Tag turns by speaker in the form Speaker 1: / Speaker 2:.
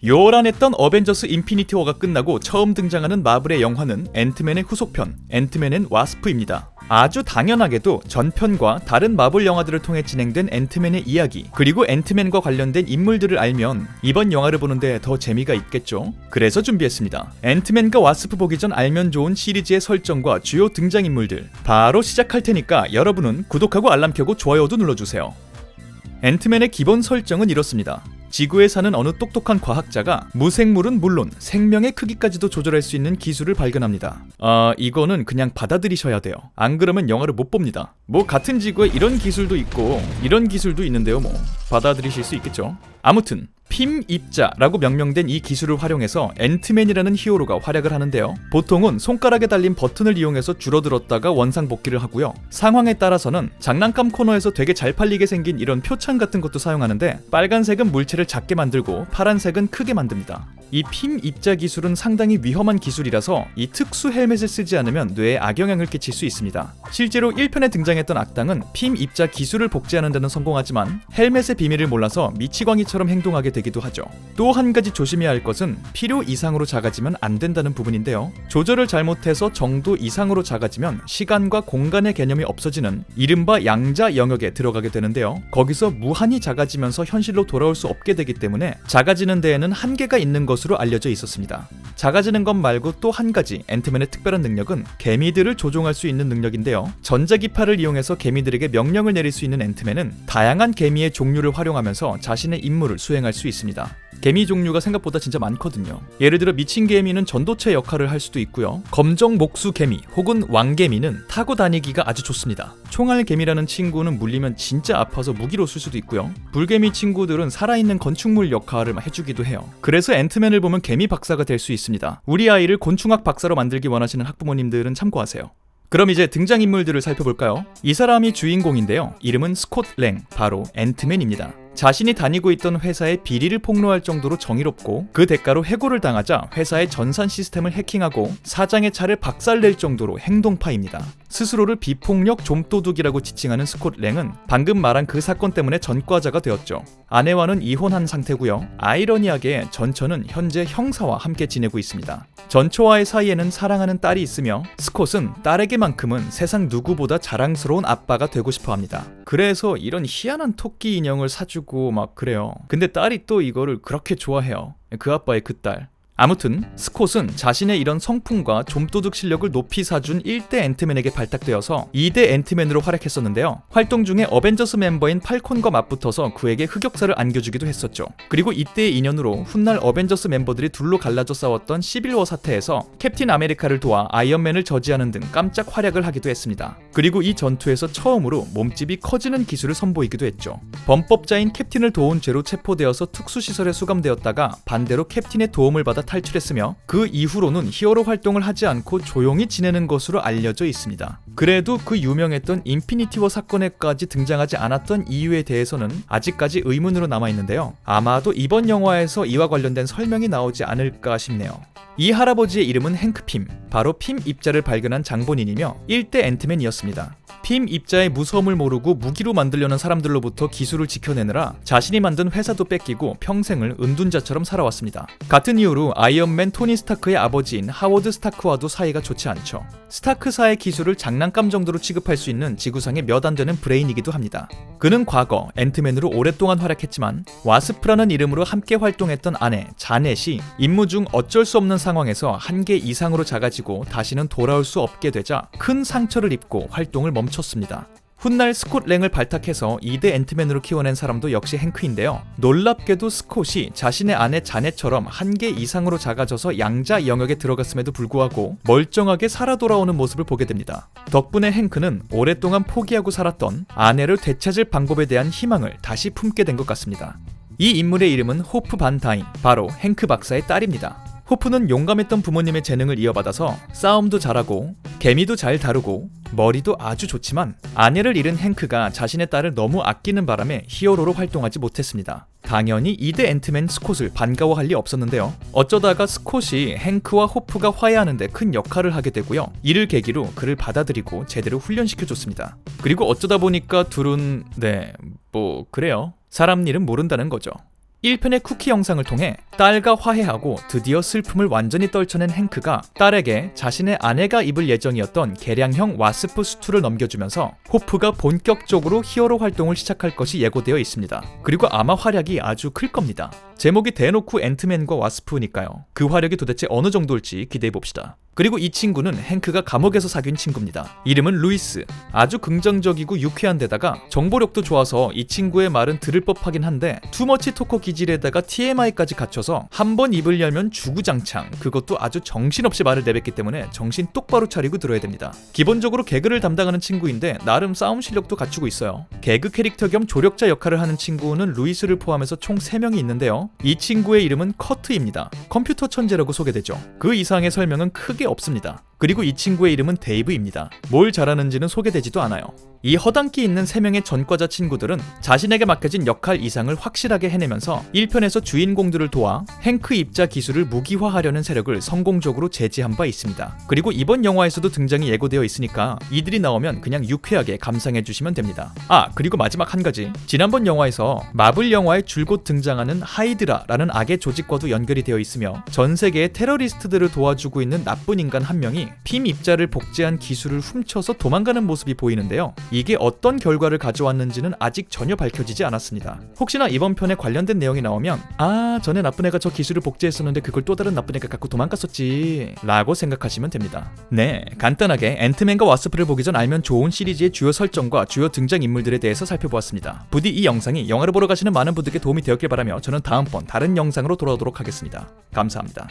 Speaker 1: 요란했던 어벤져스 인피니티 워가 끝나고 처음 등장하는 마블의 영화는 앤트맨의 후속편 앤트맨 앤 와스프입니다. 아주 당연하게도 전편과 다른 마블 영화들을 통해 진행된 앤트맨의 이야기, 그리고 앤트맨과 관련된 인물들을 알면 이번 영화를 보는데 더 재미가 있겠죠. 그래서 준비했습니다. 앤트맨과 와스프 보기 전 알면 좋은 시리즈의 설정과 주요 등장인물들 바로 시작할 테니까 여러분은 구독하고 알람 켜고 좋아요도 눌러주세요. 앤트맨의 기본 설정은 이렇습니다. 지구에 사는 어느 똑똑한 과학자가 무생물은 물론 생명의 크기까지도 조절할 수 있는 기술을 발견합니다. 이거는 그냥 받아들이셔야 돼요. 안 그러면 영화를 못 봅니다. 같은 지구에 이런 기술도 있고 이런 기술도 있는데요. 받아들이실 수 있겠죠. 아무튼 핌 입자라고 명명된 이 기술을 활용해서 앤트맨이라는 히어로가 활약을 하는데요. 보통은 손가락에 달린 버튼을 이용해서 줄어들었다가 원상복귀를 하고요. 상황에 따라서는 장난감 코너에서 되게 잘 팔리게 생긴 이런 표창 같은 것도 사용하는데, 빨간색은 물체를 작게 만들고 파란색은 크게 만듭니다. 이 핌 입자 기술은 상당히 위험한 기술이라서 이 특수 헬멧을 쓰지 않으면 뇌에 악영향을 끼칠 수 있습니다. 실제로 1편에 등장했던 악당은 핌 입자 기술을 복제하는 데는 성공하지만 헬멧의 비밀을 몰라서 미치광이처럼 행동하게 되기도 하죠. 또 한 가지 조심해야 할 것은 필요 이상으로 작아지면 안 된다는 부분인데요. 조절을 잘못해서 정도 이상으로 작아지면 시간과 공간의 개념이 없어지는 이른바 양자 영역에 들어가게 되는데요. 거기서 무한히 작아지면서 현실로 돌아올 수 없게 되기 때문에 작아지는 데에는 한계가 있는 것으로 알려져 있었습니다. 작아지는 것 말고 또 한 가지 앤트맨의 특별한 능력은 개미들을 조종할 수 있는 능력인데요. 전자기파를 이용해서 개미들에게 명령을 내릴 수 있는 앤트맨은 다양한 개미의 종류를 활용하면서 자신의 임무를 수행할 수 있습니다. 개미 종류가 생각보다 진짜 많거든요. 예를 들어 미친 개미는 전도체 역할을 할 수도 있고요. 검정 목수 개미 혹은 왕개미는 타고 다니기가 아주 좋습니다. 총알 개미라는 친구는 물리면 진짜 아파서 무기로 쓸 수도 있고요. 불개미 친구들은 살아있는 건축물 역할을 해주기도 해요. 그래서 앤트맨을 보면 개미 박사가 될 수 있습니다. 우리 아이를 곤충학 박사로 만들기 원하시는 학부모님들은 참고하세요. 그럼 이제 등장인물들을 살펴볼까요? 이 사람이 주인공인데요. 이름은 스콧 랭, 바로 앤트맨입니다. 자신이 다니고 있던 회사의 비리를 폭로할 정도로 정의롭고 그 대가로 해고를 당하자 회사의 전산 시스템을 해킹하고 사장의 차를 박살낼 정도로 행동파입니다. 스스로를 비폭력 좀도둑이라고 지칭하는 스콧 랭은 방금 말한 그 사건 때문에 전과자가 되었죠. 아내와는 이혼한 상태고요. 아이러니하게 전처는 현재 형사와 함께 지내고 있습니다. 전처와의 사이에는 사랑하는 딸이 있으며 스콧은 딸에게만큼은 세상 누구보다 자랑스러운 아빠가 되고 싶어 합니다. 그래서 이런 희한한 토끼 인형을 사주고 막 그래요. 근데 딸이 또 이거를 그렇게 좋아해요. 그 아빠의 그 딸. 아무튼 스콧은 자신의 이런 성품과 좀도둑 실력을 높이 사준 1대 앤트맨에게 발탁되어서 2대 앤트맨으로 활약했었는데요. 활동 중에 어벤져스 멤버인 팔콘과 맞붙어서 그에게 흑역사를 안겨주기도 했었죠. 그리고 이때의 인연으로 훗날 어벤져스 멤버들이 둘로 갈라져 싸웠던 시빌워 사태에서 캡틴 아메리카를 도와 아이언맨을 저지하는 등 깜짝 활약을 하기도 했습니다. 그리고 이 전투에서 처음으로 몸집이 커지는 기술을 선보이기도 했죠. 범법자인 캡틴을 도운 죄로 체포되어서 특수시설에 수감되었다가 반대로 캡틴의 도움을 받아 탈출했으며 그 이후로는 히어로 활동을 하지 않고 조용히 지내는 것으로 알려져 있습니다. 그래도 그 유명했던 인피니티 워 사건에까지 등장하지 않았던 이유에 대해서는 아직까지 의문으로 남아있는데요. 아마도 이번 영화에서 이와 관련된 설명이 나오지 않을까 싶네요. 이 할아버지의 이름은 행크 핌, 바로 핌 입자를 발견한 장본인이며 1대 앤트맨이었습니다. 핌 입자의 무서움을 모르고 무기로 만들려는 사람들로부터 기술을 지켜내느라 자신이 만든 회사도 뺏기고 평생을 은둔자처럼 살아왔습니다. 같은 이유로 아이언맨 토니 스타크의 아버지인 하워드 스타크와도 사이가 좋지 않죠. 스타크사의 기술을 장난감 정도로 취급할 수 있는 지구상의 몇 안 되는 브레인이기도 합니다. 그는 과거 앤트맨으로 오랫동안 활약했지만 와스프라는 이름으로 함께 활동했던 아내 자넷이 임무 중 어쩔 수 없는 상황에서 한계 이상으로 작아지고 다시는 돌아올 수 없게 되자 큰 상처를 입고 활동을 멈췄습니다. 훗날 스콧 랭을 발탁해서 2대 앤트맨으로 키워낸 사람도 역시 행크인데요. 놀랍게도 스콧이 자신의 아내 자넷처럼 한계 이상으로 작아져서 양자 영역에 들어갔음에도 불구하고 멀쩡하게 살아 돌아오는 모습을 보게 됩니다. 덕분에 행크는 오랫동안 포기하고 살았던 아내를 되찾을 방법에 대한 희망을 다시 품게 된 것 같습니다. 이 인물의 이름은 호프 반 다인, 바로 행크 박사의 딸입니다. 호프는 용감했던 부모님의 재능을 이어받아서 싸움도 잘하고 개미도 잘 다루고 머리도 아주 좋지만 아내를 잃은 행크가 자신의 딸을 너무 아끼는 바람에 히어로로 활동하지 못했습니다. 당연히 2대 앤트맨 스콧을 반가워할 리 없었는데요. 어쩌다가 스콧이 행크와 호프가 화해하는 데 큰 역할을 하게 되고요. 이를 계기로 그를 받아들이고 제대로 훈련시켜줬습니다. 그리고 어쩌다 보니까 둘은 그래요. 사람 일은 모른다는 거죠. 1편의 쿠키 영상을 통해 딸과 화해하고 드디어 슬픔을 완전히 떨쳐낸 행크가 딸에게 자신의 아내가 입을 예정이었던 개량형 와스프 수트를 넘겨주면서 호프가 본격적으로 히어로 활동을 시작할 것이 예고되어 있습니다. 그리고 아마 활약이 아주 클 겁니다. 제목이 대놓고 앤트맨과 와스프니까요. 그 활약이 도대체 어느 정도일지 기대해봅시다. 그리고 이 친구는 행크가 감옥에서 사귄 친구입니다. 이름은 루이스. 아주 긍정적이고 유쾌한 데다가 정보력도 좋아서 이 친구의 말은 들을 법하긴 한데 투머치 토커 기질에다가 TMI까지 갖춰서 한 번 입을 열면 주구장창, 그것도 아주 정신없이 말을 내뱉기 때문에 정신 똑바로 차리고 들어야 됩니다. 기본적으로 개그를 담당하는 친구인데 나름 싸움 실력도 갖추고 있어요. 개그 캐릭터 겸 조력자 역할을 하는 친구는 루이스를 포함해서 총 3명이 있는데요. 이 친구의 이름은 커트입니다. 컴퓨터 천재라고 소개되죠. 그 이상의 설명은 크게 없습니다. 그리고 이 친구의 이름은 데이브입니다. 뭘 잘하는지는 소개되지도 않아요. 이 허당끼 있는 3명의 전과자 친구들은 자신에게 맡겨진 역할 이상을 확실하게 해내면서 1편에서 주인공들을 도와 행크 입자 기술을 무기화하려는 세력을 성공적으로 제지한 바 있습니다. 그리고 이번 영화에서도 등장이 예고되어 있으니까 이들이 나오면 그냥 유쾌하게 감상해주시면 됩니다. 아, 그리고 마지막 한 가지. 지난번 영화에서 마블 영화에 줄곧 등장하는 하이드라라는 악의 조직과도 연결이 되어 있으며 전 세계의 테러리스트들을 도와주고 있는 나쁜 인간 한 명이 핌 입자를 복제한 기술을 훔쳐서 도망가는 모습이 보이는데요. 이게 어떤 결과를 가져왔는지는 아직 전혀 밝혀지지 않았습니다. 혹시나 이번 편에 관련된 내용이 나오면 전에 나쁜 애가 저 기술을 복제했었는데 그걸 또 다른 나쁜 애가 갖고 도망갔었지 라고 생각하시면 됩니다. 네, 간단하게 앤트맨과 와스프를 보기 전 알면 좋은 시리즈의 주요 설정과 주요 등장인물들에 대해서 살펴보았습니다. 부디 이 영상이 영화를 보러 가시는 많은 분들께 도움이 되었길 바라며 저는 다음번 다른 영상으로 돌아오도록 하겠습니다. 감사합니다.